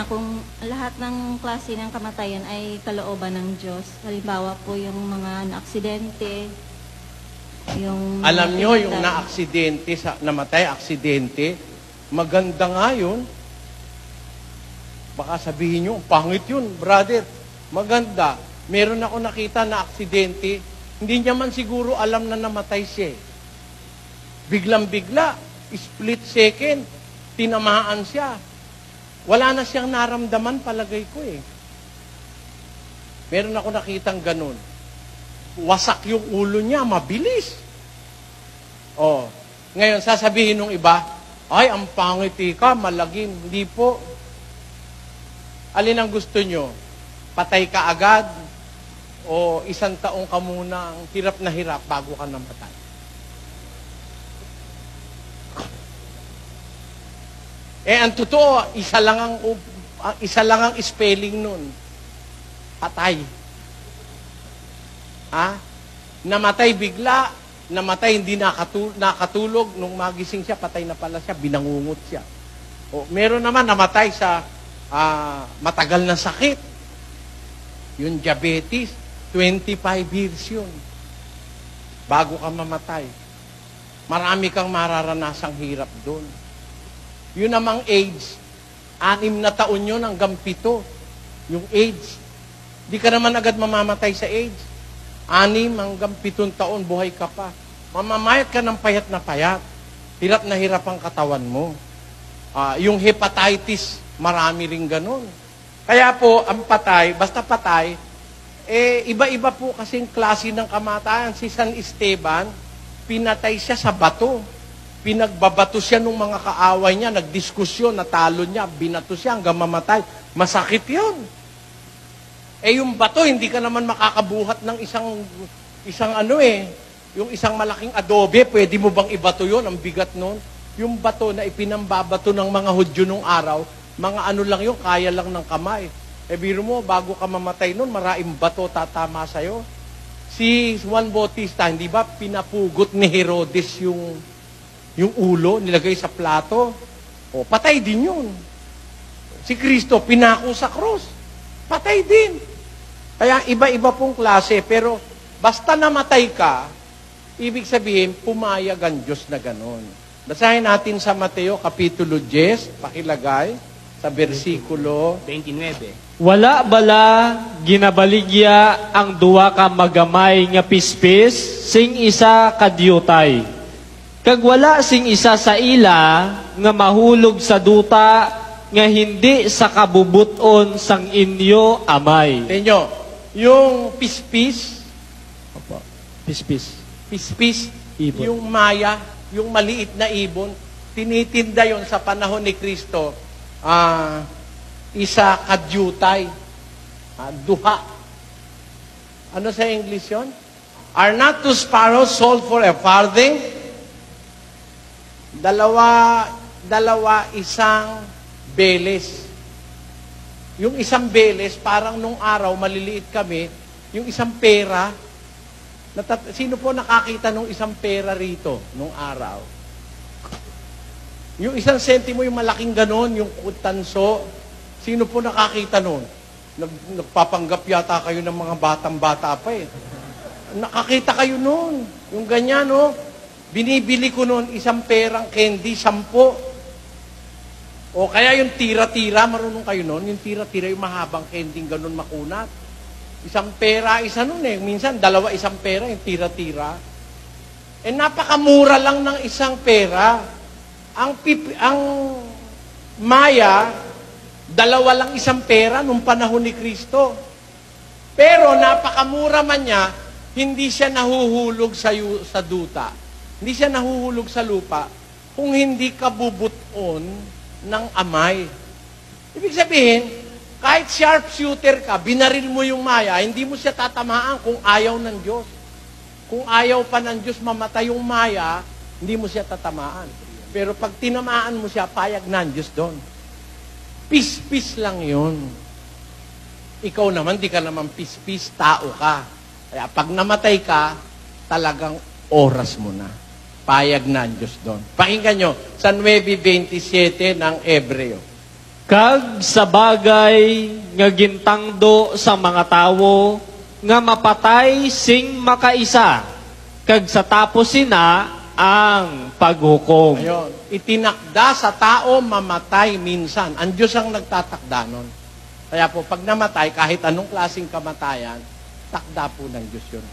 kung lahat ng klase ng kamatayan ay kalooban ng Diyos. Halimbawa po yung mga naaksidente, yung... Alam nyo, yung naaksidente, namatay, aksidente, maganda nga yun. Baka sabihin nyo, pangit yun, brother. Maganda. Meron ako nakita na aksidente, hindi niya man siguro alam na namatay siya. Biglang-bigla, split second, tinamaan siya. Wala na siyang naramdaman, palagay ko eh. Meron ako nakitang ganun. Wasak yung ulo niya, mabilis. Oh, ngayon, sasabihin ng iba, ay, ang pangit ka, malagim. Hindi po. Alin ang gusto nyo? Patay ka agad? O isang taong ka muna ang hirap na hirap bago ka namatay? Ang totoo, isa lang ang spelling nun. Patay. Ha? Namatay bigla, namatay hindi nakatulog, nung magising siya, patay na pala siya, binangungot siya. O, meron naman namatay sa matagal na sakit. Yung diabetes, 25 years yun. Bago ka mamatay. Marami kang mararanasang hirap doon. Yun namang age, 6 na taon yun hanggang 7. Yung age. Di ka naman agad mamamatay sa age. 6 hanggang 7 taon, buhay ka pa. Mamamayat ka ng payat na payat. Hirap na hirap ang katawan mo. Yung hepatitis, marami ring ganun. Kaya po, ang patay, basta patay, iba-iba po kasing klase ng kamatayan. Si San Esteban, pinatay siya sa bato. Pinagbabato siya ng mga kaaway niya, nagdiskusyon, natalo niya, binato siya hanggang mamatay. Masakit yun. Yung bato, hindi ka naman makakabuhat ng yung isang malaking adobe, pwede mo bang ibato yun? Ang bigat nun. Yung bato na ipinambabato ng mga Hudyo nung araw, mga ano lang yun, kaya lang ng kamay. Biro mo, bago ka mamatay nun, maraming bato tatama sa'yo. Si Juan Bautista, hindi ba pinapugot ni Herodes yung ulo, nilagay sa plato? O, patay din yun. Si Kristo, pinako sa krus. Patay din. Kaya iba-iba pong klase, pero basta namatay ka, ibig sabihin, pumayag ang Diyos na ganon. Basahin natin sa Mateo, Kapitulo 10, pakilagay, sa versikulo 29. Wala bala ginabaligya ang duwa ka magamay nga pispis, sing isa kadyutay. Kag wala sing isa sa ila nga mahulog sa duta nga hindi sa kabubuton sang inyo amay. Inyo, yung pispis, pispis, ibon. yung maya, yung maliit na ibon, tinitinda yon sa panahon ni Kristo, isa kadyutay, duha. Ano sa English yon? Are not two sparrows sold for a farthing? Dalawa, isang beles. Yung isang beles, parang nung araw, maliliit kami, yung isang pera, sino po nakakita nung isang pera rito, nung araw? Yung isang sentimo, yung malaking ganon, yung tanso, sino po nakakita nun? Nagpapanggap yata kayo ng mga batang-bata pa eh. Nakakita kayo nun. Yung ganyan, no? Binibili ko noon isang perang candy, 10. O kaya yung tira-tira, marunong kayo noon, yung tira-tira, yung mahabang candy, ganun makunat. Isang pera, isa noon eh. Minsan, 2 isang pera, yung tira-tira. Napakamura lang ng isang pera. Ang maya, 2 lang isang pera nung panahon ni Kristo. Pero napakamura man niya, hindi siya nahuhulog sa duta. Hindi siya nahuhulog sa lupa kung hindi kabubuton ng amay. Ibig sabihin, kahit sharpshooter ka, binaril mo yung maya, hindi mo siya tatamaan kung ayaw ng Diyos. Kung ayaw pa ng Diyos mamatay yung maya, hindi mo siya tatamaan. Pero pag tinamaan mo siya, payag ng Diyos doon. Pis-pis lang yun. Ikaw naman, di ka naman pis-pis, tao ka. Kaya pag namatay ka, talagang oras mo na. Payag na ang Diyos doon. Pakinggan nyo, sa 9:27 ng Hebreo. Kag sa bagay nga gintangdo sa mga tawo nga mapatay sing makaisa, kag sa tapos sina ang paghukom. Ayun. Itinakda sa tao mamatay minsan. Ang Diyos ang nagtatakda nun. Kaya po, pag namatay, kahit anong klaseng kamatayan, takda po ng Diyos yun.